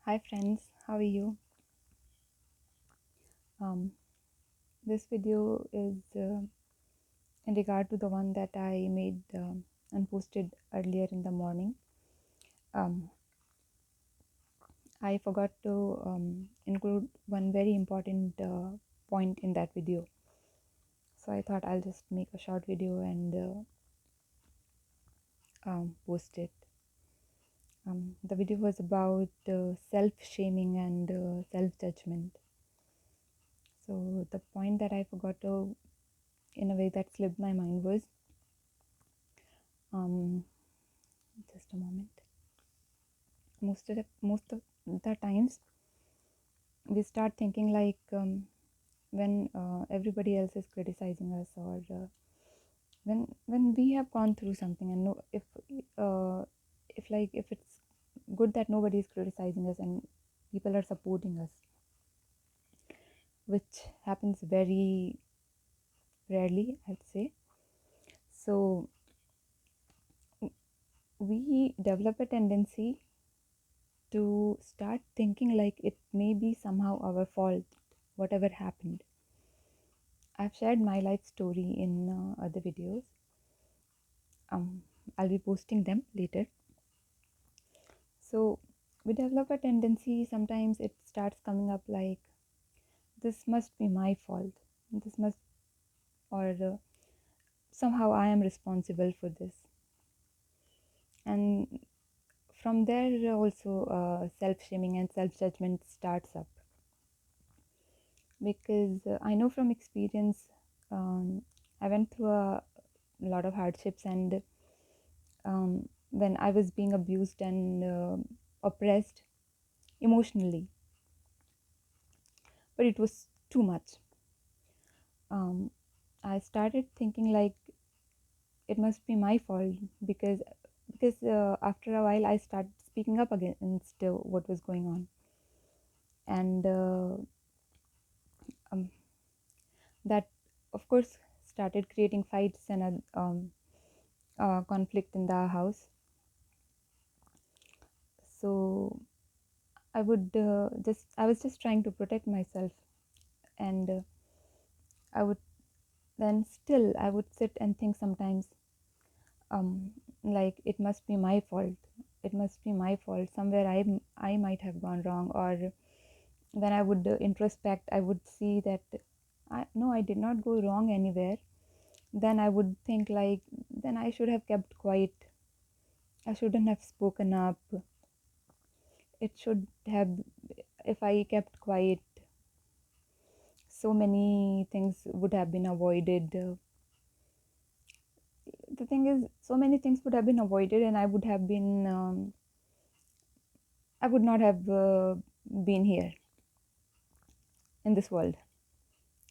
Hi friends, how are you? Um, this video is in regard to the one that I made and posted earlier in the morning. Um, I forgot to include one very important point in that video. So I thought I'll just make a short video and post it. The video was about self-shaming and self-judgment. So the point that I forgot to, in a way that slipped my mind, was um, just a moment. Most of the times we start thinking like when everybody else is criticizing us, or when we have gone through something, and uh, if it's good that nobody is criticizing us and people are supporting us, which happens very rarely, I'd say. So we develop a tendency to start thinking like it may be somehow our fault, whatever happened. I've shared my life story in other videos. Um, I'll be posting them later. So we develop a tendency, sometimes it starts coming up like, this must be my fault. This must, or somehow I am responsible for this. And from there also self-shaming and self-judgment starts up. Because I know from experience, I went through a lot of hardships, and when I was being abused and oppressed emotionally, but it was too much. Um, I started thinking like it must be my fault, because after a while I started speaking up against what was going on, and um, that of course started creating fights and conflict in the house. So I was just trying to protect myself, and I would then still I would sit and think sometimes, um, like it must be my fault. It must be my fault. Somewhere I might have gone wrong. Or when I would introspect, I would see that no, I did not go wrong anywhere. Then I would think like, then I should have kept quiet. I shouldn't have spoken up. It should have, if I kept quiet, so many things would have been avoided. The thing is, so many things would have been avoided, and I would not have been here in this world,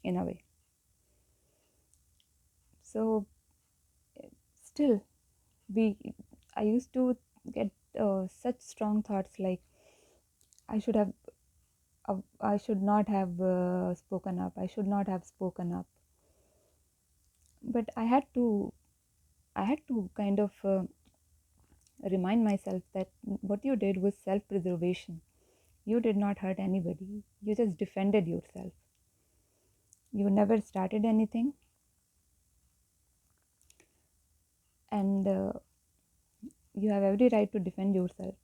in a way. So still, we I used to get such strong thoughts like, I should have I should not have spoken up. I should not have spoken up. But I had to kind of remind myself that what you did was self-preservation. You did not hurt anybody. You just defended yourself. You never started anything, and you have every right to defend yourself.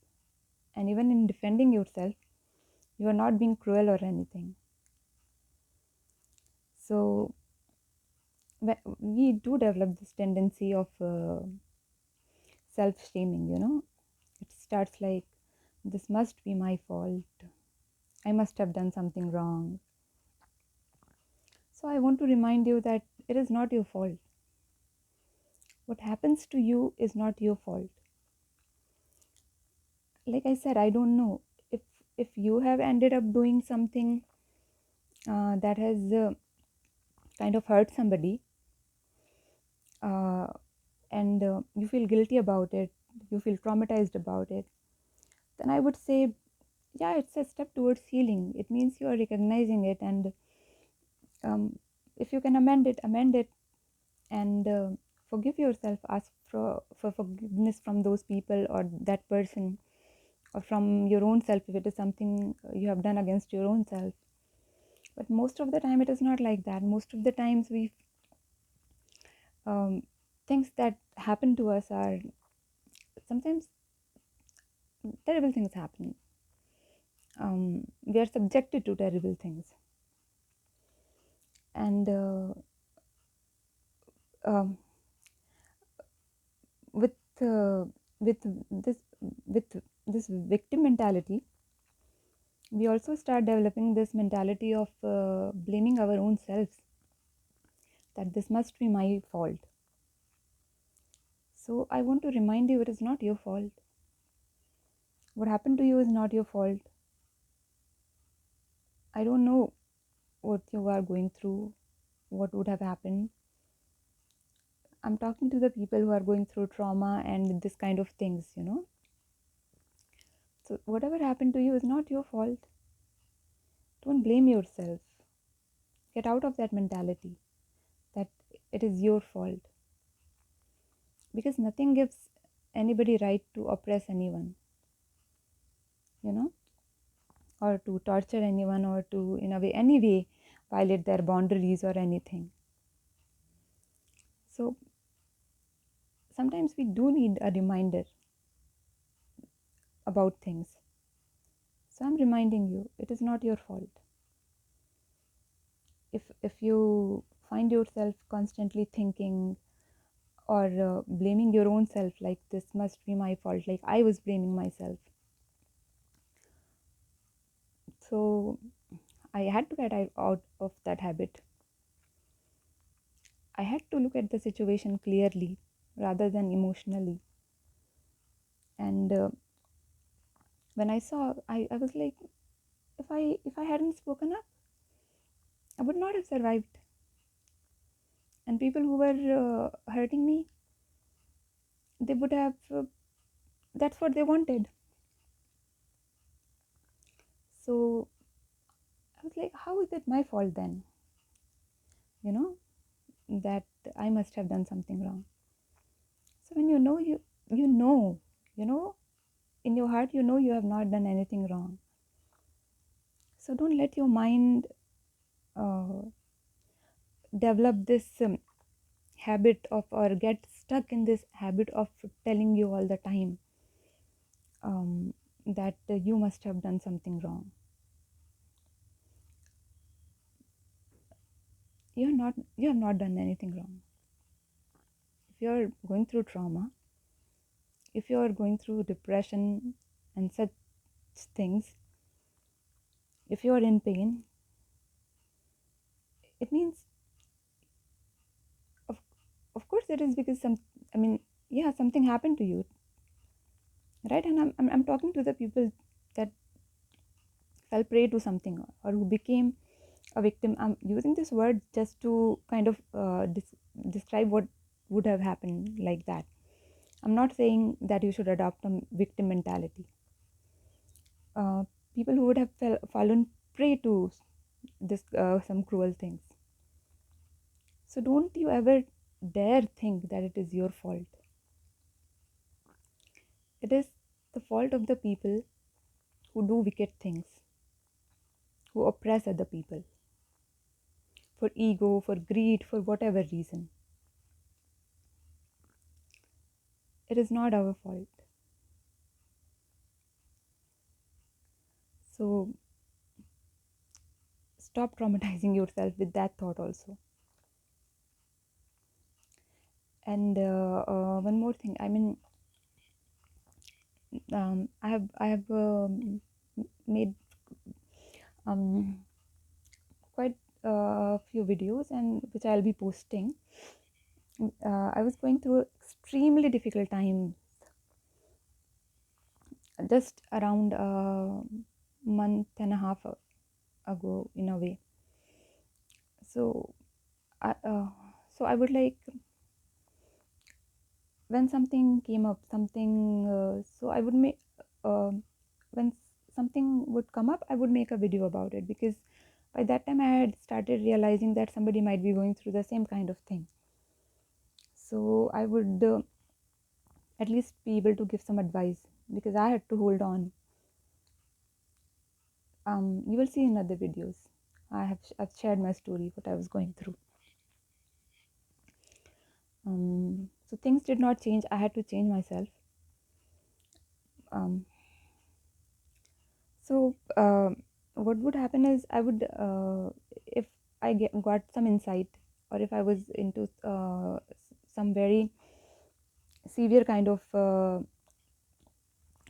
And even in defending yourself, you are not being cruel or anything. So we do develop this tendency of self-shaming. It starts like, this must be my fault. I must have done something wrong. So I want to remind you that it is not your fault. What happens to you is not your fault. Like I said, I don't know if you have ended up doing something that has kind of hurt somebody, uh, and you feel guilty about it, you feel traumatized about it, then I would say, yeah, it's a step towards healing. It means you are recognizing it, and if you can amend it, and forgive yourself. Ask for forgiveness from those people or that person or from your own self if it is something you have done against your own self. But most of the time it is not like that. Most of the times we um, things that happen to us are sometimes terrible things happen. We are subjected to terrible things, and um, with uh, with this with this victim mentality, we also start developing this mentality of blaming our own selves, that this must be my fault. So I want to remind you, it is not your fault. What happened to you is not your fault. I don't know what you are going through, what would have happened. I'm talking to the people who are going through trauma and this kind of things. So whatever happened to you is not your fault. Don't blame yourself. Get out of that mentality that it is your fault, because nothing gives anybody right to oppress anyone, you know, or to torture anyone, or to, in a way, any way, violate their boundaries or anything. So sometimes we do need a reminder about things. So I'm reminding you, it is not your fault. If you find yourself constantly thinking or blaming your own self, like this must be my fault, like I was blaming myself, so I had to get out of that habit. I had to look at the situation clearly rather than emotionally. And when I saw, I was like, if I hadn't spoken up, I would not have survived. And people who were hurting me, they would have, that's what they wanted. So I was like, how is it my fault then? You know, that I must have done something wrong. So when you know, you know, in your heart, you know you have not done anything wrong. So don't let your mind uh, develop this habit of, or get stuck in this habit of telling you all the time that you must have done something wrong. You have not done anything wrong. If you're going through trauma, if you're going through depression and such things, if you're in pain, it means, of, of course it is because I mean, yeah, something happened to you, right? And I'm talking to the people that fell prey to something, or who became a victim. I'm using this word just to kind of describe what would have happened like that. I'm not saying that you should adopt a victim mentality. uh, People who would have fallen prey to this some cruel things. So don't you ever dare think that it is your fault. It is the fault of the people who do wicked things, who oppress other people, for ego, for greed, for whatever reason. It is not our fault. So stop traumatizing yourself with that thought also. And one more thing, I mean, I have made um, quite a few videos, and which I'll be posting. I was going through extremely difficult time just around a month and a half ago, in a way. So I, uh, so I would like, when something came up, something, so I would make, uh, when something would come up, I would make a video about it, because by that time I had started realizing that somebody might be going through the same kind of thing. So I would at least be able to give some advice, because I had to hold on. You will see in other videos. I've shared my story, what I was going through. So things did not change. I had to change myself. Um, so what would happen is I would, if got some insight, or if I was into some very severe kind of,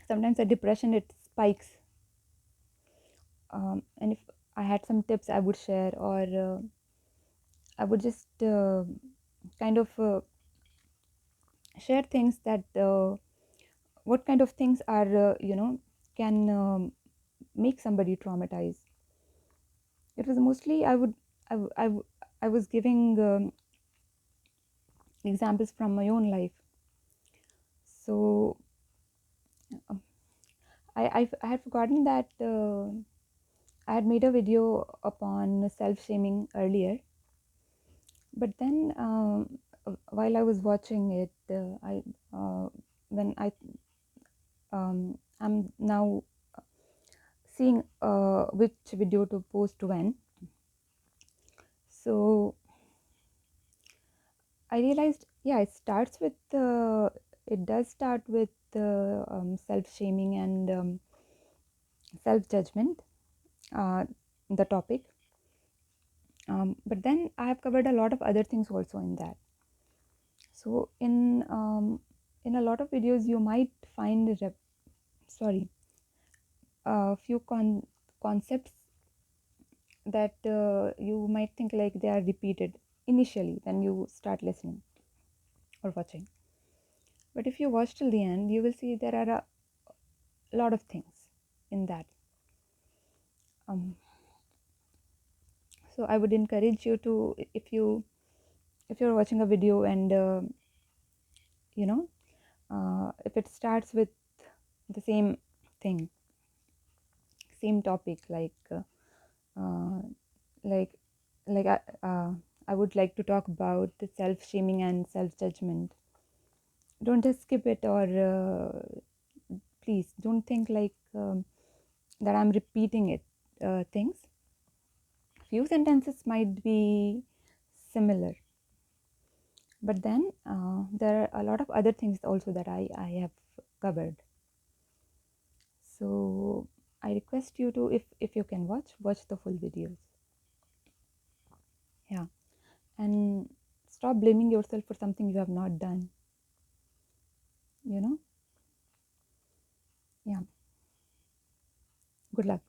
sometimes a depression, it spikes. And if I had some tips I would share, or I would just kind of share things that what kind of things are can make somebody traumatized. It was mostly I, w- I, w- I was giving examples from my own life. So uh, I had forgotten that I had made a video upon self shaming earlier, but then while I was watching it, I when I'm now seeing which video to post when. So I realized, yeah, it does start with self shaming and self judgment, uh, the topic. But then I have covered a lot of other things also in that. So in a lot of videos, you might find sorry, a few concepts that you might think like they are repeated initially when you start listening or watching. But if you watch till the end, you will see there are a lot of things in that. Um, so I would encourage you to, if you're watching a video and you know if it starts with the same thing, same topic, uh, like like I would like to talk about the self shaming and self judgment. Don't just skip it, or please don't think like that I'm repeating it. Things, few sentences might be similar, but then there are a lot of other things also that I have covered. So I request you to, if you can watch the full videos. Yeah, and stop blaming yourself for something you have not done. You know. Yeah. Good luck.